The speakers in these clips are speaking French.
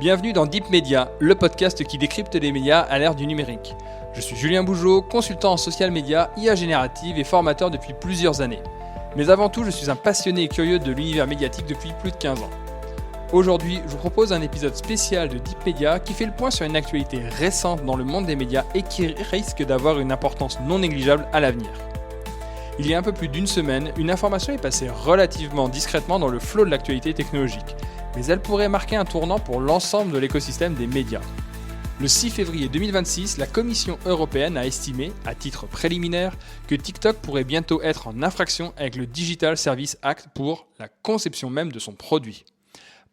Bienvenue dans Deep Media, le podcast qui décrypte les médias à l'ère du numérique. Je suis Julien Bougeot, consultant en social media, IA générative et formateur depuis plusieurs années. Mais avant tout, je suis un passionné et curieux de l'univers médiatique depuis plus de 15 ans. Aujourd'hui, je vous propose un épisode spécial de Deep Media qui fait le point sur une actualité récente dans le monde des médias et qui risque d'avoir une importance non négligeable à l'avenir. Il y a un peu plus d'une semaine, une information est passée relativement discrètement dans le flot de l'actualité technologique, mais elle pourrait marquer un tournant pour l'ensemble de l'écosystème des médias. Le 6 février 2026, la Commission européenne a estimé, à titre préliminaire, que TikTok pourrait bientôt être en infraction avec le Digital Services Act pour la conception même de son produit.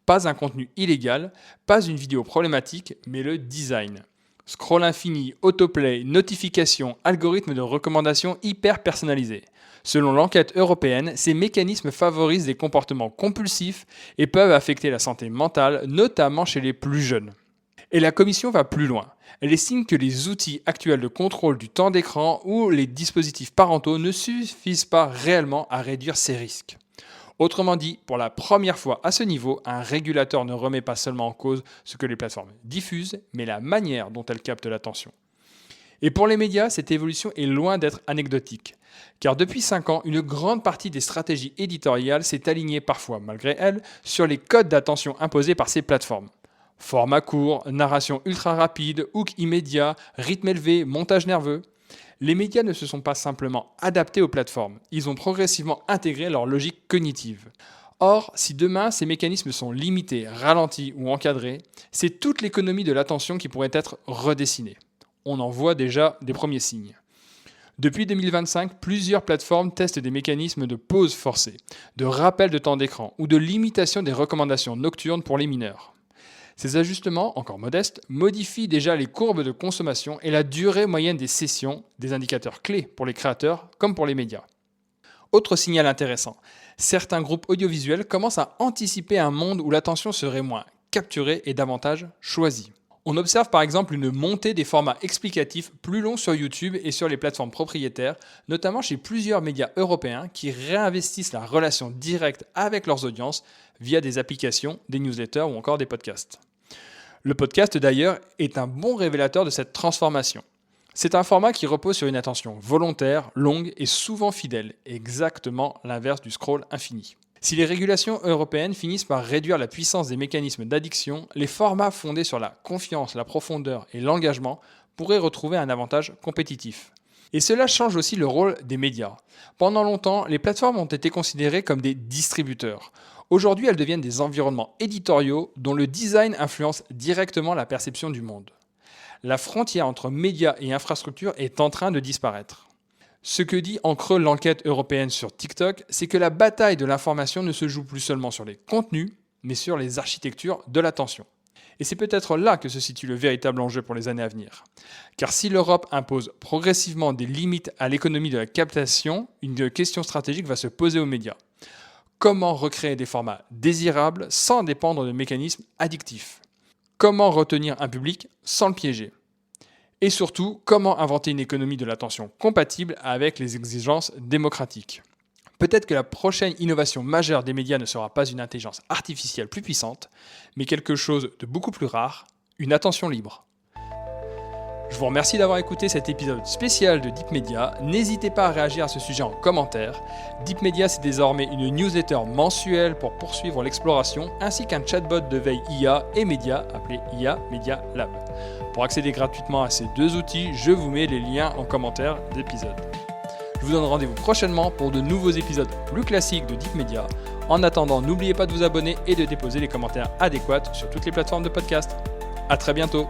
Pas un contenu illégal, pas une vidéo problématique, mais le design. Scroll infini, autoplay, notifications, algorithmes de recommandation hyper personnalisés. Selon l'enquête européenne, ces mécanismes favorisent des comportements compulsifs et peuvent affecter la santé mentale, notamment chez les plus jeunes. Et la Commission va plus loin. Elle estime que les outils actuels de contrôle du temps d'écran ou les dispositifs parentaux ne suffisent pas réellement à réduire ces risques. Autrement dit, pour la première fois à ce niveau, un régulateur ne remet pas seulement en cause ce que les plateformes diffusent, mais la manière dont elles captent l'attention. Et pour les médias, cette évolution est loin d'être anecdotique. Car depuis 5 ans, une grande partie des stratégies éditoriales s'est alignée parfois, malgré elles, sur les codes d'attention imposés par ces plateformes. Format court, narration ultra rapide, hook immédiat, rythme élevé, montage nerveux. Les médias ne se sont pas simplement adaptés aux plateformes, ils ont progressivement intégré leur logique cognitive. Or, si demain ces mécanismes sont limités, ralentis ou encadrés, c'est toute l'économie de l'attention qui pourrait être redessinée. On en voit déjà des premiers signes. Depuis 2025, plusieurs plateformes testent des mécanismes de pause forcée, de rappel de temps d'écran ou de limitation des recommandations nocturnes pour les mineurs. Ces ajustements, encore modestes, modifient déjà les courbes de consommation et la durée moyenne des sessions, des indicateurs clés pour les créateurs comme pour les médias. Autre signal intéressant, certains groupes audiovisuels commencent à anticiper un monde où l'attention serait moins capturée et davantage choisie. On observe par exemple une montée des formats explicatifs plus longs sur YouTube et sur les plateformes propriétaires, notamment chez plusieurs médias européens qui réinvestissent la relation directe avec leurs audiences via des applications, des newsletters ou encore des podcasts. Le podcast d'ailleurs est un bon révélateur de cette transformation. C'est un format qui repose sur une attention volontaire, longue et souvent fidèle, exactement l'inverse du scroll infini. Si les régulations européennes finissent par réduire la puissance des mécanismes d'addiction, les formats fondés sur la confiance, la profondeur et l'engagement pourraient retrouver un avantage compétitif. Et cela change aussi le rôle des médias. Pendant longtemps, les plateformes ont été considérées comme des distributeurs. Aujourd'hui, elles deviennent des environnements éditoriaux dont le design influence directement la perception du monde. La frontière entre médias et infrastructures est en train de disparaître. Ce que dit en creux l'enquête européenne sur TikTok, c'est que la bataille de l'information ne se joue plus seulement sur les contenus, mais sur les architectures de l'attention. Et c'est peut-être là que se situe le véritable enjeu pour les années à venir. Car si l'Europe impose progressivement des limites à l'économie de la captation, une question stratégique va se poser aux médias. Comment recréer des formats désirables sans dépendre de mécanismes addictifs ? Comment retenir un public sans le piéger ? Et surtout, comment inventer une économie de l'attention compatible avec les exigences démocratiques ? Peut-être que la prochaine innovation majeure des médias ne sera pas une intelligence artificielle plus puissante, mais quelque chose de beaucoup plus rare, une attention libre. Je vous remercie d'avoir écouté cet épisode spécial de Deep Media. N'hésitez pas à réagir à ce sujet en commentaire. Deep Media, c'est désormais une newsletter mensuelle pour poursuivre l'exploration, ainsi qu'un chatbot de veille IA et média appelé IA Media Lab. Pour accéder gratuitement à ces deux outils, je vous mets les liens en commentaire d'épisode. Je vous donne rendez-vous prochainement pour de nouveaux épisodes plus classiques de Deep Media. En attendant, n'oubliez pas de vous abonner et de déposer les commentaires adéquats sur toutes les plateformes de podcast. À très bientôt.